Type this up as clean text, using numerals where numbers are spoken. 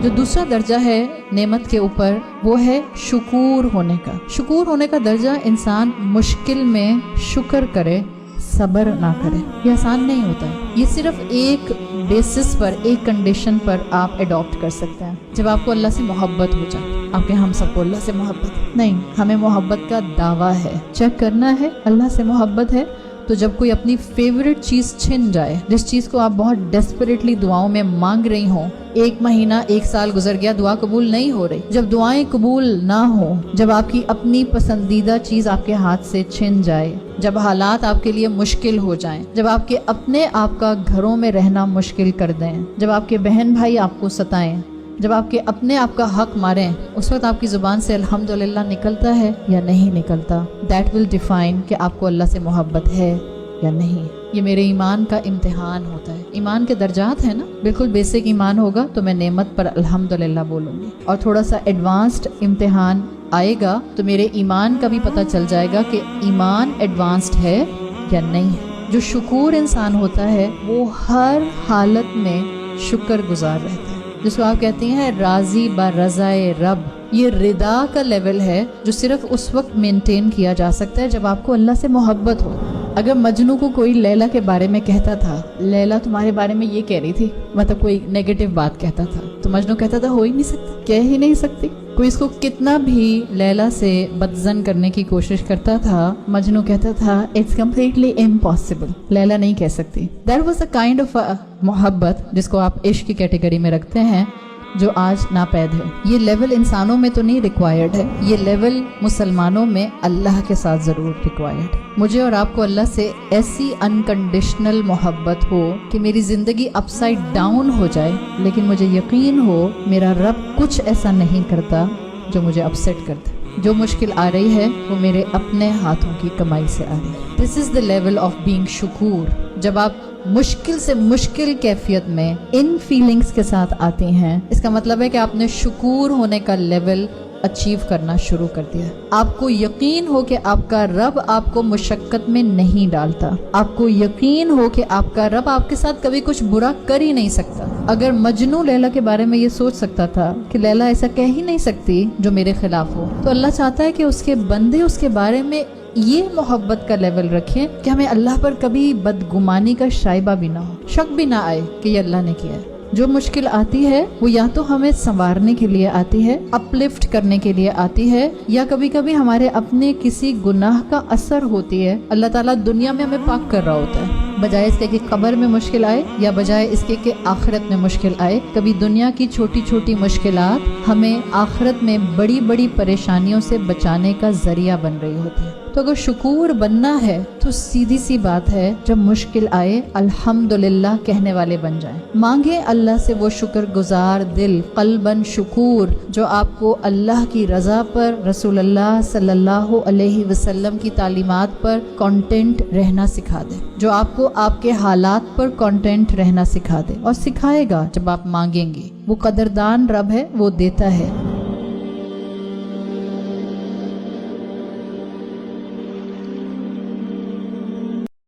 जो दूसरा दर्जा है नेमत के ऊपर वो है शुक्र होने का। शुक्र होने का दर्जा इंसान मुश्किल में शुक्र करे, सब्र ना करे। ये आसान नहीं होता है। ये सिर्फ एक बेसिस पर, एक कंडीशन पर आप अडॉप्ट कर सकते हैं, जब आपको अल्लाह से मोहब्बत हो जाए। आपके हम सबको अल्लाह से मोहब्बत नहीं, हमें मोहब्बत का दावा है, चेक करना है अल्लाह से मोहब्बत है। तो जब कोई अपनी फेवरेट चीज़ छिन जाए, जिस चीज़ को आप बहुत डेस्परेटली दुआओं में मांग रही हो, 1 महीना 1 साल गुजर गया, दुआ कबूल नहीं हो रही, जब दुआएं कबूल ना हो, जब आपकी अपनी पसंदीदा चीज़ आपके हाथ से छिन जाए, जब हालात आपके लिए मुश्किल हो जाएं, जब आपके अपने आपका घरों में रहना मुश्किल कर दें, जब आपके बहन भाई आपको सताएं, जब आपके अपने आपका हक मारें, उस वक्त आपकी ज़ुबान से अल्हम्दुलिल्लाह निकलता है या नहीं निकलता। दैट विल डिफाइन कि आपको अल्लाह से मोहब्बत है या नहीं। ये मेरे ईमान का इम्तिहान होता है। ईमान के दर्जात है ना, बिल्कुल बेसिक ईमान होगा तो मैं नेमत पर अल्हम्दुलिल्लाह बोलूँगी, और थोड़ा सा एडवांस्ड इम्तिहान आएगा तो मेरे ईमान का भी पता चल जाएगा कि ईमान एडवांस्ड है या नहीं है। जो शुक्र इंसान होता है वो हर हालत में शुक्र गुजार रहता है, जिसको आप कहती हैं राजी बा रज़ाए रब। ये रिदा का लेवल है जो सिर्फ उस वक्त मेंटेन किया जा सकता है जब आपको अल्लाह से मोहब्बत हो। अगर मजनू को कोई लैला के बारे में कहता था, लैला तुम्हारे बारे में ये कह रही थी, मतलब कोई नेगेटिव बात कहता था, तो मजनू कहता था हो ही नहीं सकती, कह ही नहीं सकती। कोई इसको कितना भी लैला से बदजन करने की कोशिश करता था, मजनू कहता था इट्स कम्प्लीटली इम्पॉसिबल, लैला नहीं कह सकती। That was a kind of मोहब्बत जिसको आप इश्क की कैटेगरी में रखते हैं, जो आज नापैद है। ये लेवल इंसानों में तो नहीं रिक्वायर्ड है, ये लेवल मुसलमानों में अल्लाह के साथ ज़रूर रिक्वायर्ड है। मुझे और आपको अल्लाह से ऐसी अनकंडीशनल मोहब्बत हो कि मेरी ज़िंदगी अपसाइड डाउन हो जाए, लेकिन मुझे यकीन हो मेरा रब कुछ ऐसा नहीं करता जो मुझे अपसेट कर दे। जो मुश्किल आ रही है वो मेरे अपने हाथों की कमाई से आ रही है। This is the level of being शुक्र। जब आप मुश्किल से मुश्किल कैफियत में इन फीलिंग्स के साथ आती हैं, इसका मतलब है कि आपने शुक्र होने का लेवल अचीव करना शुरू कर दिया। आपको यकीन हो कि आपका रब आपको मुशक्कत में नहीं डालता, आपको यकीन हो कि आपका रब आपके साथ कभी कुछ बुरा कर ही नहीं सकता। अगर मजनू लैला के बारे में ये सोच सकता था कि लैला ऐसा कह ही नहीं सकती जो मेरे खिलाफ हो, तो अल्लाह चाहता है कि उसके बंदे उसके बारे में ये मोहब्बत का लेवल रखें कि हमें अल्लाह पर कभी बदगुमानी का शाइबा भी ना हो, शक भी ना आए कि ये अल्लाह ने किया है। जो मुश्किल आती है वो या तो हमें संवारने के लिए आती है, अपलिफ्ट करने के लिए आती है, या कभी कभी हमारे अपने किसी गुनाह का असर होती है। अल्लाह ताला दुनिया में हमें पाक कर रहा होता है, बजाय इसके कि कब्र में मुश्किल आए या बजाय इसके कि आखिरत में मुश्किल आए। कभी दुनिया की छोटी छोटी मुश्किलात हमें आखिरत में बड़ी बड़ी परेशानियों से बचाने का जरिया बन रही होती है। तो अगर शुक्र बनना है तो सीधी सी बात है, जब मुश्किल आए अल्हम्दुलिल्लाह कहने वाले बन जाएं। मांगे अल्लाह से वो शुक्र गुजार दिल, कल्बन शुकूर, जो आपको अल्लाह की रज़ा पर, रसूलुल्लाह सल्लल्लाहु अलैहि वसल्लम की तालीमात पर कंटेंट रहना सिखा दे, जो आपको आपके हालात पर कंटेंट रहना सिखा दे, और सिखाएगा जब आप मांगेंगे। वो कदरदान रब है, वो देता है।